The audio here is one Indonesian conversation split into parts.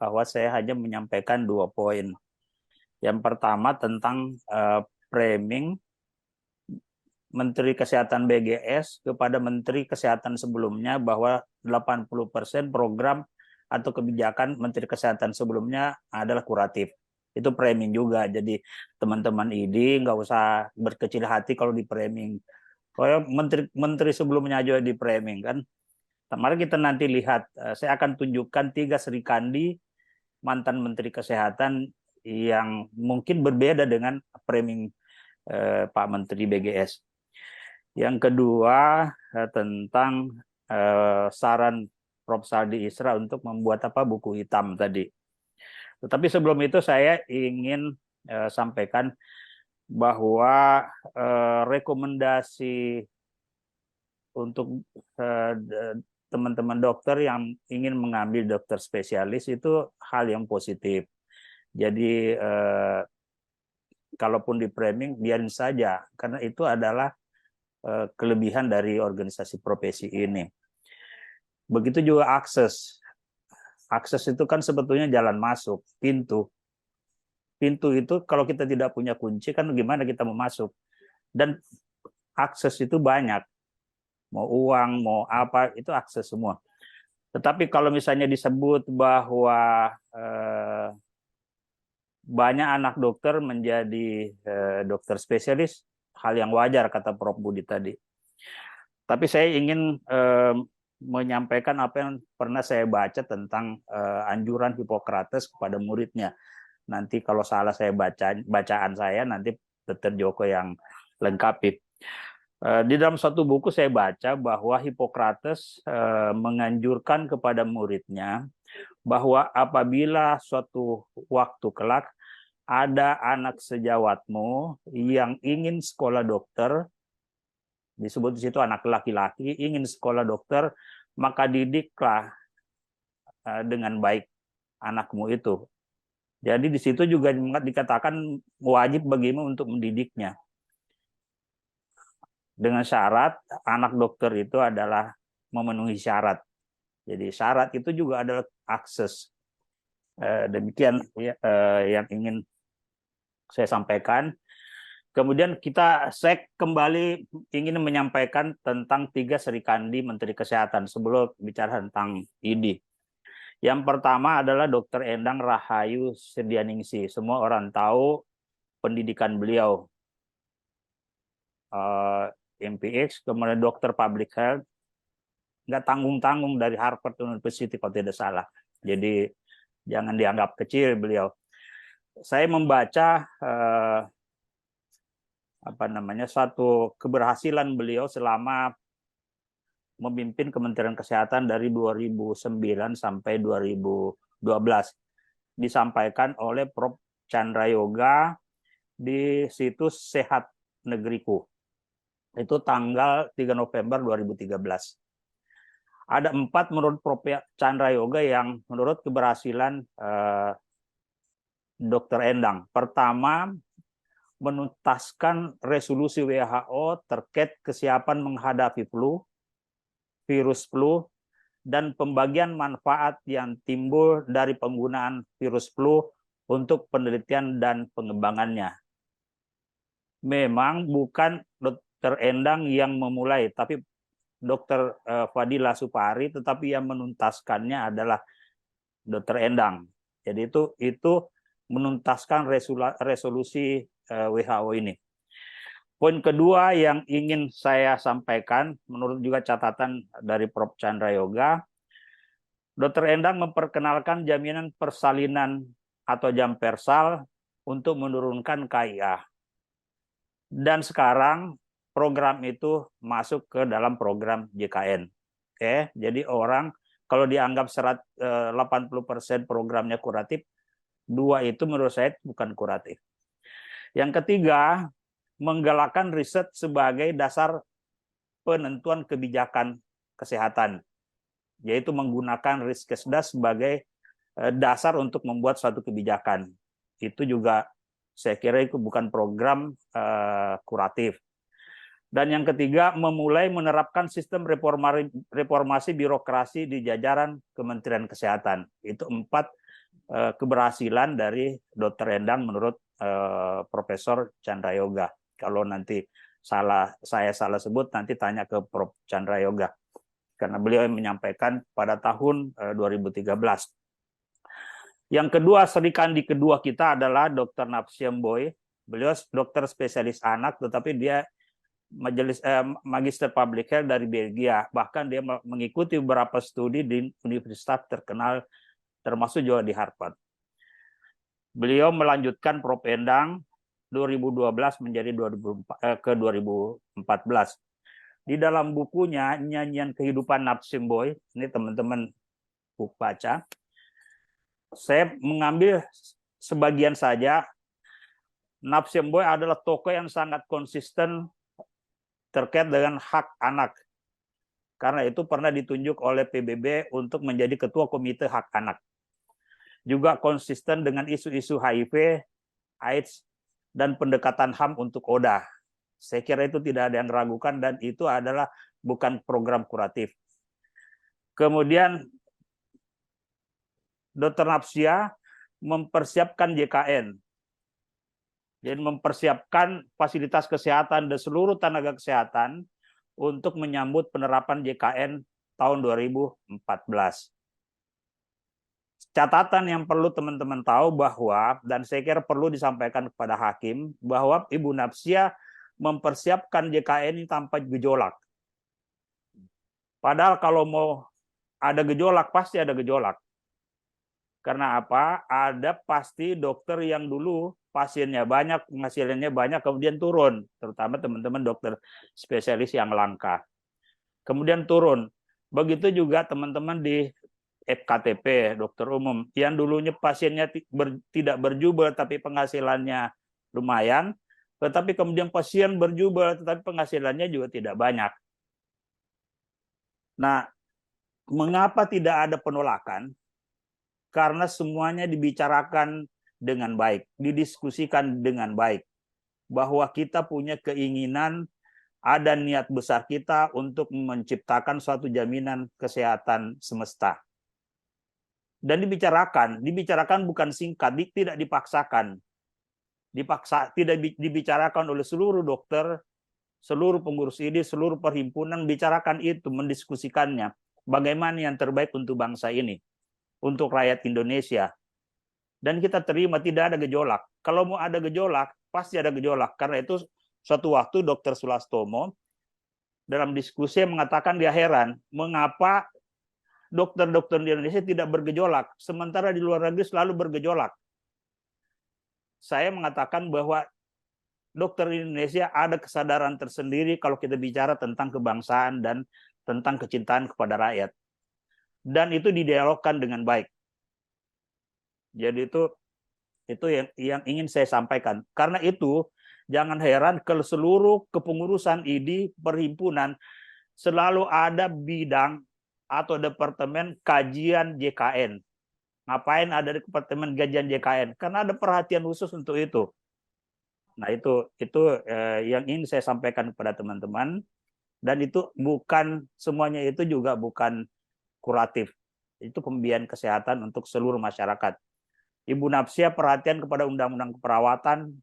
bahwa saya hanya menyampaikan 2 poin. Yang pertama tentang framing Menteri Kesehatan BGS kepada Menteri Kesehatan sebelumnya bahwa 80% program atau kebijakan Menteri Kesehatan sebelumnya adalah kuratif. Itu framing juga. Jadi teman-teman ID nggak usah berkecil hati kalau di framing. Kalau menteri sebelumnya aja di framing kan. Mari kita nanti lihat. Saya akan tunjukkan 3 Sri Kandi mantan Menteri Kesehatan yang mungkin berbeda dengan framing Pak Menteri BGS. Yang kedua tentang saran Prof. Saldi Isra untuk membuat buku hitam tadi. Tetapi sebelum itu saya ingin sampaikan bahwa rekomendasi untuk teman-teman dokter yang ingin mengambil dokter spesialis itu hal yang positif. Jadi kalaupun di framing biarin saja karena itu adalah kelebihan dari organisasi profesi ini. Begitu juga akses. Akses itu kan sebetulnya jalan masuk, pintu. Pintu itu kalau kita tidak punya kunci kan gimana kita mau masuk? Dan akses itu banyak. Mau uang, mau apa, itu akses semua. Tetapi kalau misalnya disebut bahwa banyak anak dokter menjadi dokter spesialis, hal yang wajar kata Prof. Budi tadi. Tapi saya ingin menyampaikan apa yang pernah saya baca tentang anjuran Hippocrates kepada muridnya. Nanti kalau salah saya bacaan saya, nanti Dr. Joko yang lengkapi. Di dalam satu buku saya baca bahwa Hippocrates menganjurkan kepada muridnya bahwa apabila suatu waktu kelak ada anak sejawatmu yang ingin sekolah dokter, disebut di situ anak laki-laki ingin sekolah dokter, maka didiklah dengan baik anakmu itu. Jadi di situ juga dikatakan wajib bagimu untuk mendidiknya. Dengan syarat anak dokter itu adalah memenuhi syarat. Jadi syarat itu juga adalah akses. Demikian yang ingin saya sampaikan. Kemudian saya kembali ingin menyampaikan tentang 3 Sri Kandi Menteri Kesehatan sebelum bicara tentang ID. Yang pertama adalah Dr. Endang Rahayu Sedianingsi. Semua orang tahu pendidikan beliau. MPH, kemudian dokter public health, nggak tanggung-tanggung dari Harvard University kalau tidak salah. Jadi jangan dianggap kecil beliau. Saya membaca satu keberhasilan beliau selama memimpin Kementerian Kesehatan dari 2009 sampai 2012. Disampaikan oleh Prof. Chandra Yoga di situs Sehat Negeriku. Itu tanggal 3 November 2013. Ada 4 menurut Prof. Chandra Yoga yang menurut keberhasilan Dr. Endang. Pertama, menuntaskan resolusi WHO terkait kesiapan menghadapi virus flu, dan pembagian manfaat yang timbul dari penggunaan virus flu untuk penelitian dan pengembangannya. Memang bukan Dr. Endang yang memulai, tapi Dr. Fadila Supari, tetapi yang menuntaskannya adalah Dr. Endang. Jadi itu menuntaskan resolusi WHO ini. Poin kedua yang ingin saya sampaikan, menurut juga catatan dari Prof. Chandra Yoga, Dr. Endang memperkenalkan jaminan persalinan atau Jampersal untuk menurunkan KIA. Dan sekarang program itu masuk ke dalam program JKN. Oke, jadi orang kalau dianggap 80% programnya kuratif, 2 itu menurut saya bukan kuratif. Yang ketiga, menggalakkan riset sebagai dasar penentuan kebijakan kesehatan, yaitu menggunakan Riskesdas sebagai dasar untuk membuat suatu kebijakan. Itu juga saya kira itu bukan program kuratif. Dan yang ketiga, memulai menerapkan sistem reformasi birokrasi di jajaran Kementerian Kesehatan. Itu 4 keberhasilan dari Dr. Endang menurut Profesor Chandra Yoga. Kalau nanti saya salah sebut, nanti tanya ke Prof. Chandra Yoga. Karena beliau yang menyampaikan pada tahun 2013. Yang kedua, serikandi kedua kita adalah Dr. Napsiem Boy. Beliau dokter spesialis anak, tetapi dia magister public health dari Belgia. Bahkan dia mengikuti beberapa studi di universitas terkenal, termasuk juga di Harvard. Beliau melanjutkan Prof. Endang 2012 menjadi ke 2014. Di dalam bukunya Nyanyian Kehidupan Napsiem Boy, ini teman-teman buku baca, saya mengambil sebagian saja. Napsiem Boy adalah tokoh yang sangat konsisten terkait dengan hak anak. Karena itu pernah ditunjuk oleh PBB untuk menjadi ketua komite hak anak. Juga konsisten dengan isu-isu HIV, AIDS, dan pendekatan HAM untuk ODA. Saya kira itu tidak ada yang ragukan dan itu adalah bukan program kuratif. Kemudian Dr. Napsia mempersiapkan JKN. Jadi mempersiapkan fasilitas kesehatan dan seluruh tenaga kesehatan untuk menyambut penerapan JKN tahun 2014. Catatan yang perlu teman-teman tahu bahwa, dan saya kira perlu disampaikan kepada hakim, bahwa Ibu Napsia mempersiapkan JKN ini tanpa gejolak. Padahal kalau mau ada gejolak, pasti ada gejolak. Karena apa? Ada pasti dokter yang dulu pasiennya banyak, penghasilannya banyak, kemudian turun. Terutama teman-teman dokter spesialis yang langka. Kemudian turun. Begitu juga teman-teman di FKTP, dokter umum, yang dulunya pasiennya tidak berjubel, tapi penghasilannya lumayan. Tetapi kemudian pasien berjubel, tetapi penghasilannya juga tidak banyak. Nah, mengapa tidak ada penolakan? Karena semuanya dibicarakan dengan baik, didiskusikan dengan baik. Bahwa kita punya keinginan, ada niat besar kita untuk menciptakan suatu jaminan kesehatan semesta. Dan dibicarakan bukan singkat, tidak dipaksakan. Tidak dibicarakan oleh seluruh dokter, seluruh pengurus ID, seluruh perhimpunan, bicarakan itu, mendiskusikannya. Bagaimana yang terbaik untuk bangsa ini, untuk rakyat Indonesia. Dan kita terima, tidak ada gejolak. Kalau mau ada gejolak, pasti ada gejolak. Karena itu suatu waktu Dr. Sulastomo dalam diskusi mengatakan dia heran, mengapa dokter-dokter di Indonesia tidak bergejolak, sementara di luar negeri selalu bergejolak. Saya mengatakan bahwa dokter di Indonesia ada kesadaran tersendiri kalau kita bicara tentang kebangsaan dan tentang kecintaan kepada rakyat. Dan itu didialogkan dengan baik. Jadi itu yang ingin saya sampaikan. Karena itu jangan heran kalau seluruh kepengurusan ID perhimpunan selalu ada bidang atau departemen kajian JKN. Ngapain ada departemen kajian JKN? Karena ada perhatian khusus untuk itu. Nah, itu yang ingin saya sampaikan kepada teman-teman. Dan itu bukan semuanya, itu juga bukan kuratif. Itu pembiayaan kesehatan untuk seluruh masyarakat. Ibu Napsia perhatian kepada undang-undang keperawatan,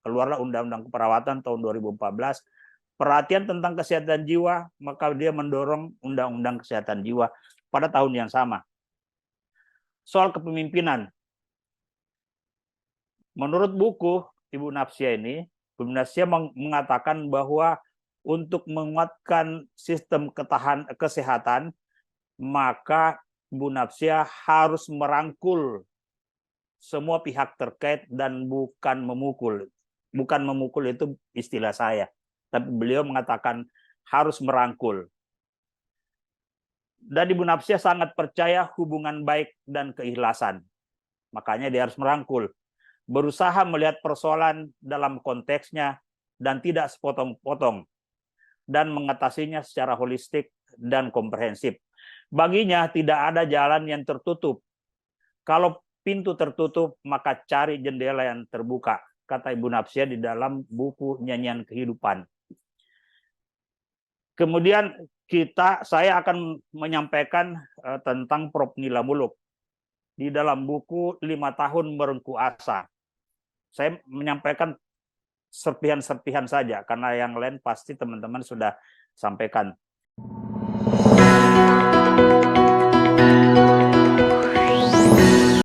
keluarlah undang-undang keperawatan tahun 2014. Perhatian tentang kesehatan jiwa, maka dia mendorong undang-undang kesehatan jiwa pada tahun yang sama. Soal kepemimpinan. Menurut buku Ibu Napsia ini, Ibu Napsia mengatakan bahwa untuk menguatkan sistem kesehatan, maka Ibu Napsia harus merangkul semua pihak terkait dan bukan memukul. Bukan memukul itu istilah saya. Tapi beliau mengatakan harus merangkul. Dan Ibu Napsia sangat percaya hubungan baik dan keikhlasan. Makanya dia harus merangkul. Berusaha melihat persoalan dalam konteksnya dan tidak sepotong-potong. Dan mengatasinya secara holistik dan komprehensif. Baginya tidak ada jalan yang tertutup. Kalau pintu tertutup, maka cari jendela yang terbuka. Kata Ibu Napsia di dalam buku Nyanyian Kehidupan. Kemudian saya akan menyampaikan tentang Prof. Nila Muluk. di dalam buku 5 tahun Berengku Asa. Saya menyampaikan serpihan-serpihan saja, karena yang lain pasti teman-teman sudah sampaikan.